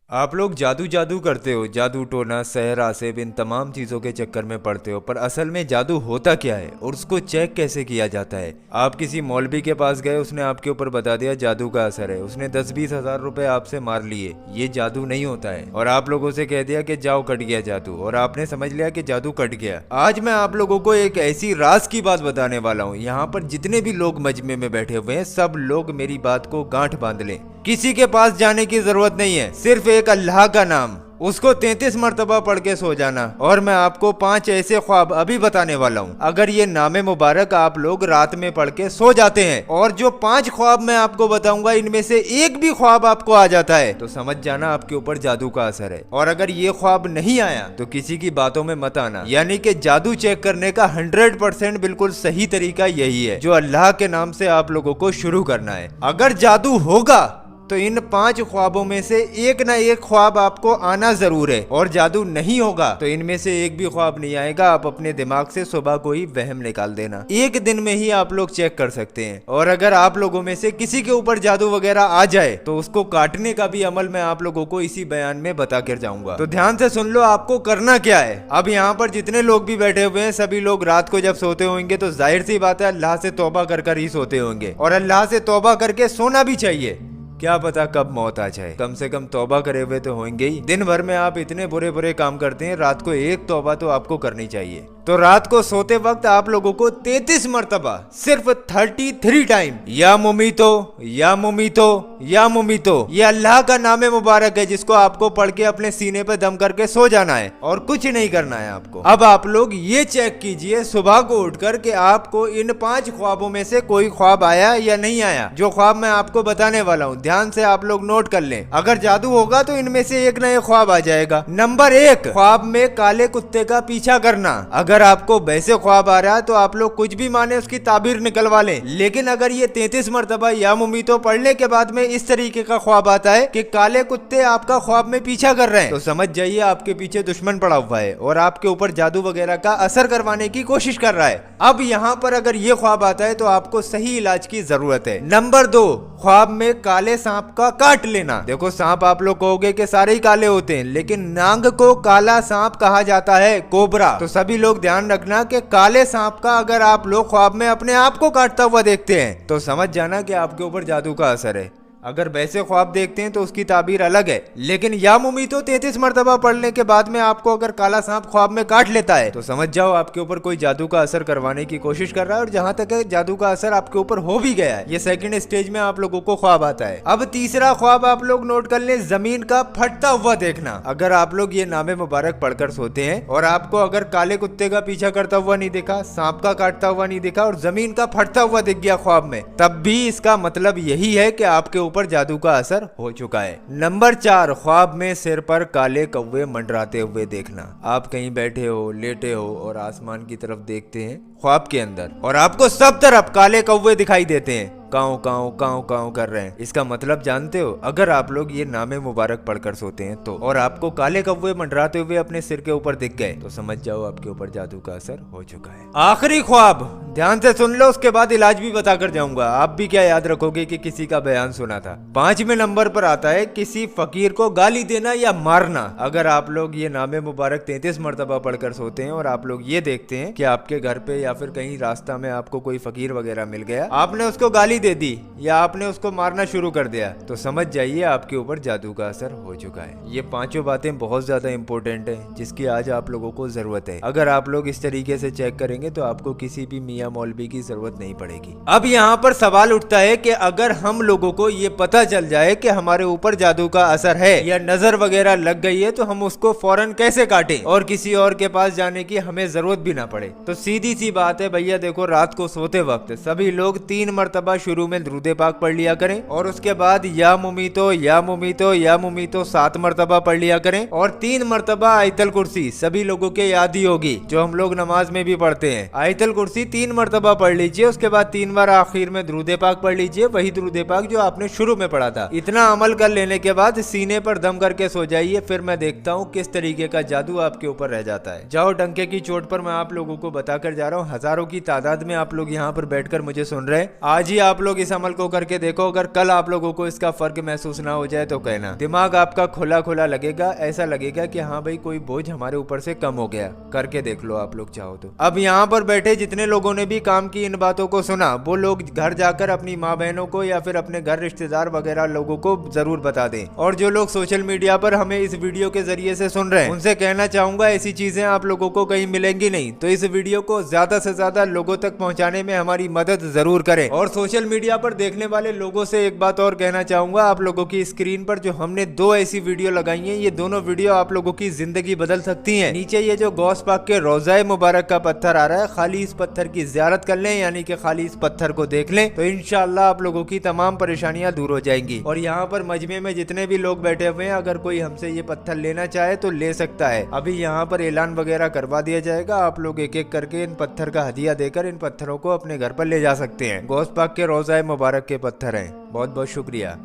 आप लोग जादू जादू करते हो, जादू टोना सहर आसेब इन तमाम चीजों के चक्कर में पड़ते हो, पर असल में जादू होता क्या है और उसको चेक कैसे किया जाता है। आप किसी मौलवी के पास गए, उसने आपके ऊपर बता दिया जादू का असर है, उसने 10-20 हजार रुपए आपसे मार लिए, ये जादू नहीं होता है। और आप लोगों से कह दिया कि जाओ कट गया जादू, और आपने समझ लिया कि जादू कट गया। आज मैं आप लोगों को एक ऐसी राज की बात बताने वाला हूँ, यहाँ पर जितने भी लोग मजमे में बैठे हुए हैं सब लोग मेरी बात को गांठ बांध लें। किसी के पास जाने की जरूरत नहीं है, सिर्फ एक अल्लाह का नाम, उसको 33 मरतबा पढ़ के सो जाना। और मैं आपको 5 ऐसे ख्वाब अभी बताने वाला हूँ, अगर ये नामे मुबारक आप लोग रात में पढ़ के सो जाते हैं और जो 5 ख्वाब मैं आपको बताऊंगा इनमें से एक भी ख्वाब आपको आ जाता है तो समझ जाना आपके ऊपर जादू का असर है। और अगर ये ख्वाब नहीं आया तो किसी की बातों में मत आना। यानी कि जादू चेक करने का 100% बिल्कुल सही तरीका यही है, जो अल्लाह के नाम से आप लोगों को शुरू करना है। अगर जादू होगा तो इन 5 ख्वाबों में से एक ना एक ख्वाब आपको आना जरूर है, और जादू नहीं होगा तो इनमें से एक भी ख्वाब नहीं आएगा। आप अपने दिमाग से सुबह को ही वहम निकाल देना, एक दिन में ही आप लोग चेक कर सकते हैं। और अगर आप लोगों में से किसी के ऊपर जादू वगैरह आ जाए तो उसको काटने का भी अमल मैं आप लोगों को इसी बयान में बता कर जाऊंगा। तो ध्यान से सुन लो आपको करना क्या है। अब यहाँ पर जितने लोग भी बैठे हुए हैं सभी लोग रात को जब सोते होंगे तो जाहिर सी बात है अल्लाह से तौबा कर कर ही सोते होंगे, और अल्लाह से तौबा करके सोना भी चाहिए। क्या पता कब मौत आ जाए, कम से कम तौबा करे हुए तो होंगे ही। दिन भर में आप इतने बुरे बुरे काम करते हैं, रात को एक तौबा तो आपको करनी चाहिए। तो रात को सोते वक्त आप लोगों को 33 मरतबा, सिर्फ 33 टाइम या मुमीतो या मुमीतो या मुमीतो, ये अल्लाह का नाम मुबारक है जिसको आपको पढ़ के अपने सीने पे दम करके सो जाना है और कुछ नहीं करना है आपको। अब आप लोग ये चेक कीजिए सुबह को उठकर कि आपको इन 5 ख्वाबों में से कोई ख्वाब आया या नहीं आया। जो ख्वाब मैं आपको बताने वाला हूँ ध्यान से आप लोग नोट कर लें। अगर जादू होगा तो इनमें से एक ना एक ख्वाब आ जाएगा। नंबर 1, ख्वाब में काले कुत्ते का पीछा करना। अगर आपको वैसे ख्वाब आ रहा है तो आप लोग कुछ भी माने उसकी ताबीर निकलवा लें, लेकिन अगर ये 33 मरतबा या मुमीतो पढ़ने के बाद में इस तरीके का ख्वाब आता है कि काले कुत्ते आपका ख्वाब में पीछा कर रहे हैं तो समझ जाइए आपके पीछे दुश्मन पड़ा हुआ है और आपके ऊपर जादू वगैरह का असर करवाने की कोशिश कर रहा है। अब यहाँ पर अगर ये ख्वाब आता है तो आपको सही इलाज की जरूरत है। नंबर 2, ख्वाब में काले सांप का काट लेना। देखो सांप आप लोग कहोगे कि सारे ही काले होते हैं, लेकिन नांग को काला सांप कहा जाता है, कोबरा। तो सभी लोग ध्यान रखना कि काले सांप का अगर आप लोग ख्वाब में अपने आप को काटता हुआ देखते हैं तो समझ जाना कि आपके ऊपर जादू का असर है। अगर वैसे ख्वाब देखते हैं तो उसकी ताबीर अलग है, लेकिन या मुमीतो 33 मरतबा पढ़ने के बाद में आपको अगर काला सांप ख्वाब में काट लेता है तो समझ जाओ आपके ऊपर कोई जादू का असर करवाने की कोशिश कर रहा है, और जहां तक है जादू का असर आपके ऊपर हो भी गया है। ये सेकंड स्टेज में आप लोगों को ख्वाब आता है। अब तीसरा ख्वाब आप लोग नोट कर लें, जमीन का फटता हुआ देखना। अगर आप लोग ये नामे मुबारक पढ़कर सोते हैं और आपको अगर काले कुत्ते का पीछा करता हुआ नहीं दिखा, सांप का काटता हुआ नहीं दिखा और जमीन का फटता हुआ दिख गया ख्वाब में, तब भी इसका मतलब यही है कि आपके ऊपर जादू का असर हो चुका है। नंबर 4, ख्वाब में सिर पर काले कौवे मंडराते हुए देखना। आप कहीं बैठे हो, लेटे हो और आसमान की तरफ देखते हैं ख्वाब के अंदर और आपको सब तरफ काले कौवे दिखाई देते हैं, काऊ काऊ काऊ काऊ कर रहे हैं। इसका मतलब जानते हो? अगर आप लोग ये नामे मुबारक पढ़कर सोते हैं तो और आपको काले कौवे मंडराते हुए अपने सिर के ऊपर दिख गए तो समझ जाओ आपके ऊपर जादू का असर हो चुका है। आखिरी ख्वाब ध्यान से सुन लो, उसके बाद इलाज भी बता कर जाऊंगा। आप भी क्या याद रखोगे कि किसी का बयान सुना था। 5वें नंबर पर आता है किसी फकीर को गाली देना या मारना। अगर आप लोग ये नामे मुबारक 33 मरतबा पढ़कर सोते हैं और आप लोग ये देखते हैं कि आपके घर पे या फिर कहीं रास्ता में आपको कोई फकीर वगैरह मिल गया, आपने उसको गाली दे दी या आपने उसको मारना शुरू कर दिया तो समझ जाइए आपके ऊपर जादू का असर हो चुका है। ये 5 बातें बहुत ज्यादा इंपॉर्टेंट है जिसकी आज आप लोगों को जरूरत है। अगर आप लोग इस तरीके से चेक करेंगे तो आपको किसी भी मियां मौलवी की जरूरत नहीं पड़ेगी। अब यहाँ पर सवाल उठता है कि अगर हम लोगों को ये पता चल जाए कि हमारे ऊपर जादू का असर है या नजर वगैरह लग गई है तो हम उसको फौरन कैसे काटें और किसी और के पास जाने की हमें जरूरत भी ना पड़े। तो सीधी सी बात है भैया, देखो रात को सोते वक्त सभी लोग 3 मरतबा शुरू में दुरूद पाक पढ़ लिया करें और उसके बाद या मुमीतो या मुमीतो या मुमीतो 7 मरतबा पढ़ लिया करें और 3 मरतबा आयतल कुर्सी सभी लोगों के याद ही होगी, जो हम लोग नमाज में भी पढ़ते हैं। आयतल कुर्सी 3 मरतबा पढ़ लीजिए, उसके बाद 3 बार आखिर में दुरूद पाक पढ़ लीजिए, वही दुरूद पाक जो आपने शुरू में पढ़ा था। इतना अमल कर लेने के बाद सीने पर दम करके सो जाइए, फिर मैं देखता हूँ किस तरीके का जादू आपके ऊपर रह जाता है। जाओ, डंके की चोट पर मैं आप लोगों को बताकर जा रहा हूँ हजारों की तादाद में आप लोग यहाँ पर बैठकर मुझे सुन रहे हैं। आज ही आप लोग इस अमल को करके देखो, अगर कल आप लोगों को इसका फर्क महसूस ना हो जाए तो कहना। दिमाग आपका खुला खुला लगेगा, ऐसा लगेगा कि हाँ भाई कोई बोझ हमारे ऊपर से कम हो गया। करके देख लो आप लोग चाहो तो। अब यहाँ पर बैठे जितने लोगों ने भी काम की इन बातों को सुना, वो लोग घर जाकर अपनी माँ बहनों को या फिर अपने घर रिश्तेदार वगैरह लोगों को जरूर बता दें। और जो लोग सोशल मीडिया पर हमें इस वीडियो के जरिए से सुन रहे हैं, उनसे कहना चाहूंगा ऐसी चीजें आप लोगों को कहीं मिलेंगी नहीं, तो इस वीडियो को ज्यादा से ज्यादा लोगों तक पहुंचाने में हमारी मदद जरूर करें। और सोशल मीडिया पर देखने वाले लोगों से एक बात और कहना चाहूंगा, आप लोगों की स्क्रीन पर जो हमने 2 ऐसी वीडियो लगाई है, ये दोनों वीडियो आप लोगों की जिंदगी बदल सकती है। नीचे ये जो गौस पाक के रोज़ाए मुबारक का पत्थर आ रहा है, खाली इस पत्थर की ज़ियारत कर लें, यानी कि खाली इस पत्थर को देख लें, तो इंशाअल्लाह आप लोगों की तमाम परेशानियां दूर हो जाएंगी। और यहाँ पर मजमे में जितने भी लोग बैठे हुए हैं, अगर कोई हमसे ये पत्थर लेना चाहे तो ले सकता है। अभी यहाँ पर ऐलान वगैरह करवा दिया जाएगा, आप लोग एक एक करके इन पत्थर का हदिया देकर इन पत्थरों को अपने घर पर ले जा सकते हैं। गौस पाक के रोज़ाए मुबारक के पत्थर हैं। बहुत बहुत शुक्रिया।